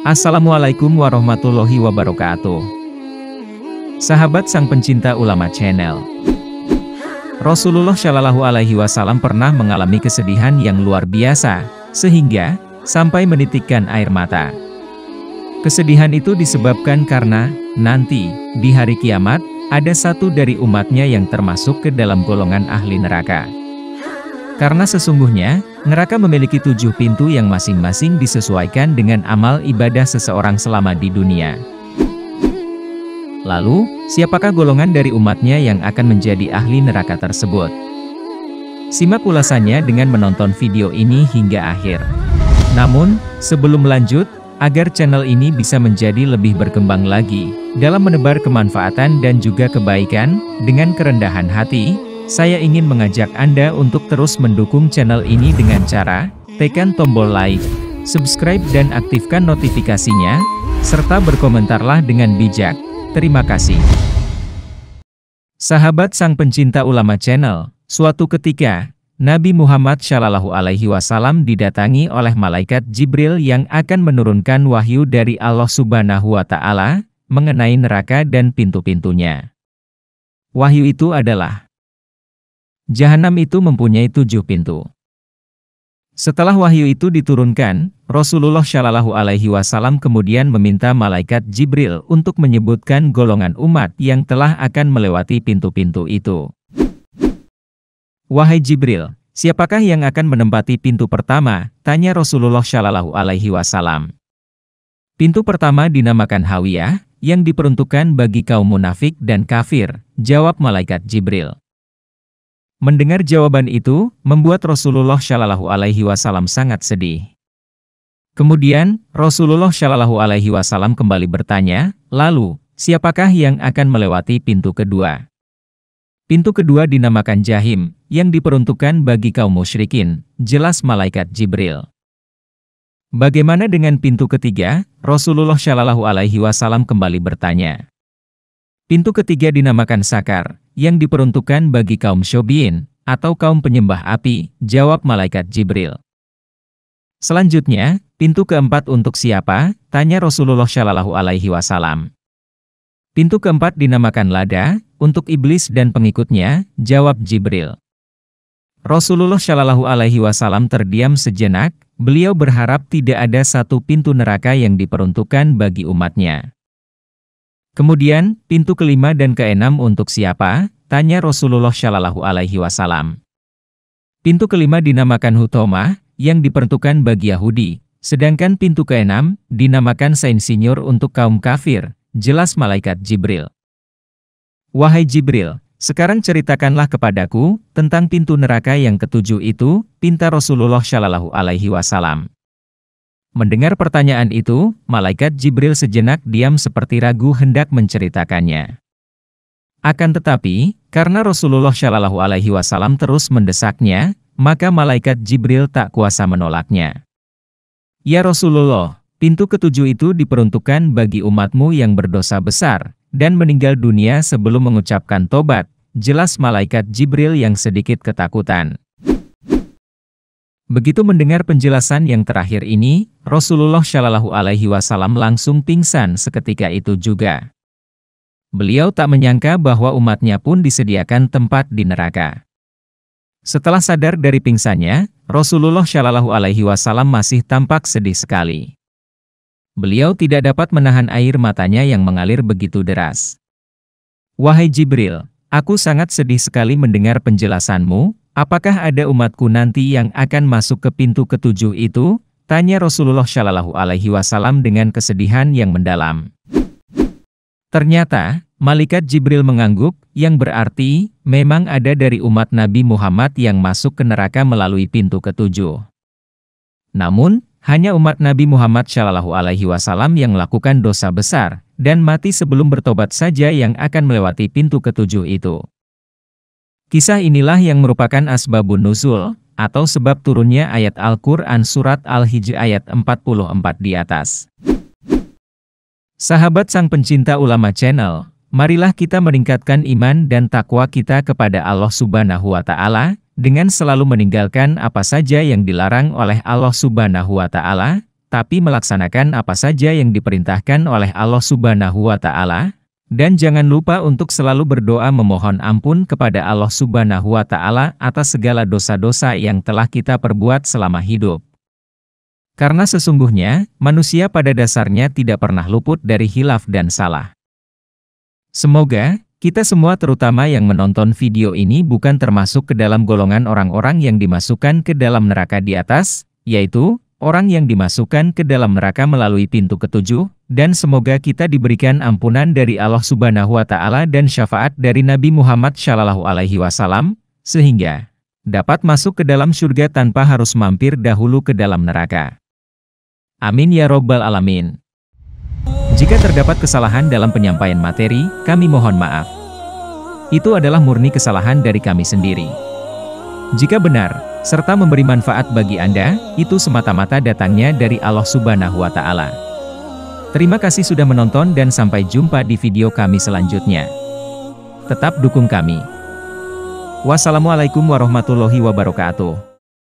Assalamualaikum warahmatullahi wabarakatuh. Sahabat sang pencinta ulama channel. Rasulullah Shallallahu Alaihi Wasallam pernah mengalami kesedihan yang luar biasa, sehingga sampai menitikkan air mata. Kesedihan itu disebabkan karena nanti di hari kiamat ada satu dari umatnya yang termasuk ke dalam golongan ahli neraka. Karena sesungguhnya, neraka memiliki 7 pintu yang masing-masing disesuaikan dengan amal ibadah seseorang selama di dunia. Lalu, siapakah golongan dari umatnya yang akan menjadi ahli neraka tersebut? Simak ulasannya dengan menonton video ini hingga akhir. Namun, sebelum lanjut, agar channel ini bisa menjadi lebih berkembang lagi, dalam menebar kemanfaatan dan juga kebaikan, dengan kerendahan hati, saya ingin mengajak Anda untuk terus mendukung channel ini dengan cara tekan tombol like, subscribe dan aktifkan notifikasinya, serta berkomentarlah dengan bijak. Terima kasih. Sahabat sang pencinta ulama channel, suatu ketika, Nabi Muhammad Shallallahu Alaihi Wasallam didatangi oleh malaikat Jibril yang akan menurunkan wahyu dari Allah Subhanahu wa Ta'ala mengenai neraka dan pintu-pintunya. Wahyu itu adalah: Jahanam itu mempunyai 7 pintu. Setelah wahyu itu diturunkan, Rasulullah Shallallahu Alaihi Wasallam kemudian meminta malaikat Jibril untuk menyebutkan golongan umat yang telah akan melewati pintu-pintu itu. Wahai Jibril, siapakah yang akan menempati pintu pertama? Tanya Rasulullah Shallallahu Alaihi Wasallam. Pintu pertama dinamakan Hawiyah, yang diperuntukkan bagi kaum munafik dan kafir, jawab malaikat Jibril. Mendengar jawaban itu, membuat Rasulullah Shallallahu Alaihi Wasallam sangat sedih. Kemudian, Rasulullah Shallallahu Alaihi Wasallam kembali bertanya, lalu, siapakah yang akan melewati pintu kedua? Pintu kedua dinamakan Jahim, yang diperuntukkan bagi kaum musyrikin, jelas malaikat Jibril. Bagaimana dengan pintu ketiga? Rasulullah Shallallahu Alaihi Wasallam kembali bertanya. Pintu ketiga dinamakan Sakar, yang diperuntukkan bagi kaum Syobiin, atau kaum penyembah api, jawab malaikat Jibril. Selanjutnya, pintu keempat untuk siapa? Tanya Rasulullah Shallallahu Alaihi Wasallam. Pintu keempat dinamakan Lada, untuk iblis dan pengikutnya, jawab Jibril. Rasulullah Shallallahu Alaihi Wasallam terdiam sejenak, beliau berharap tidak ada satu pintu neraka yang diperuntukkan bagi umatnya. Kemudian, pintu kelima dan keenam untuk siapa? Tanya Rasulullah Shallallahu Alaihi Wasallam. Pintu kelima dinamakan Huthomah, yang diperuntukkan bagi Yahudi, sedangkan pintu keenam dinamakan Sainsinyur untuk kaum kafir, jelas malaikat Jibril. Wahai Jibril, sekarang ceritakanlah kepadaku tentang pintu neraka yang ketujuh itu, pinta Rasulullah Shallallahu Alaihi Wasallam. Mendengar pertanyaan itu, malaikat Jibril sejenak diam seperti ragu hendak menceritakannya. Akan tetapi, karena Rasulullah Shallallahu Alaihi Wasallam terus mendesaknya, maka malaikat Jibril tak kuasa menolaknya. Ya Rasulullah, pintu ketujuh itu diperuntukkan bagi umatmu yang berdosa besar, dan meninggal dunia sebelum mengucapkan tobat, jelas malaikat Jibril yang sedikit ketakutan. Begitu mendengar penjelasan yang terakhir ini, Rasulullah Shallallahu Alaihi Wasallam langsung pingsan seketika itu juga. Beliau tak menyangka bahwa umatnya pun disediakan tempat di neraka. Setelah sadar dari pingsannya, Rasulullah Shallallahu Alaihi Wasallam masih tampak sedih sekali. Beliau tidak dapat menahan air matanya yang mengalir begitu deras. Wahai Jibril, aku sangat sedih sekali mendengar penjelasanmu. Apakah ada umatku nanti yang akan masuk ke pintu ketujuh itu? Tanya Rasulullah Shallallahu Alaihi Wasallam dengan kesedihan yang mendalam. Ternyata, malaikat Jibril mengangguk, yang berarti, memang ada dari umat Nabi Muhammad yang masuk ke neraka melalui pintu ketujuh. Namun, hanya umat Nabi Muhammad Shallallahu Alaihi Wasallam yang melakukan dosa besar, dan mati sebelum bertobat saja yang akan melewati pintu ketujuh itu. Kisah inilah yang merupakan asbabun nuzul, atau sebab turunnya ayat Al-Quran Surat Al-Hijr ayat 44 di atas. Sahabat sang pencinta ulama channel, marilah kita meningkatkan iman dan takwa kita kepada Allah Subhanahu wa Ta'ala, dengan selalu meninggalkan apa saja yang dilarang oleh Allah Subhanahu wa Ta'ala, tapi melaksanakan apa saja yang diperintahkan oleh Allah Subhanahu wa Ta'ala, dan jangan lupa untuk selalu berdoa memohon ampun kepada Allah Subhanahu wa Ta'ala atas segala dosa-dosa yang telah kita perbuat selama hidup. Karena sesungguhnya, manusia pada dasarnya tidak pernah luput dari hilaf dan salah. Semoga kita semua terutama yang menonton video ini bukan termasuk ke dalam golongan orang-orang yang dimasukkan ke dalam neraka di atas, yaitu orang yang dimasukkan ke dalam neraka melalui pintu ketujuh, dan semoga kita diberikan ampunan dari Allah Subhanahu wa Ta'ala dan syafaat dari Nabi Muhammad SAW, sehingga dapat masuk ke dalam surga tanpa harus mampir dahulu ke dalam neraka. Amin ya Robbal Alamin. Jika terdapat kesalahan dalam penyampaian materi, kami mohon maaf. Itu adalah murni kesalahan dari kami sendiri. Jika benar, serta memberi manfaat bagi Anda, itu semata-mata datangnya dari Allah Subhanahu wa Ta'ala. Terima kasih sudah menonton dan sampai jumpa di video kami selanjutnya. Tetap dukung kami. Wassalamualaikum warahmatullahi wabarakatuh.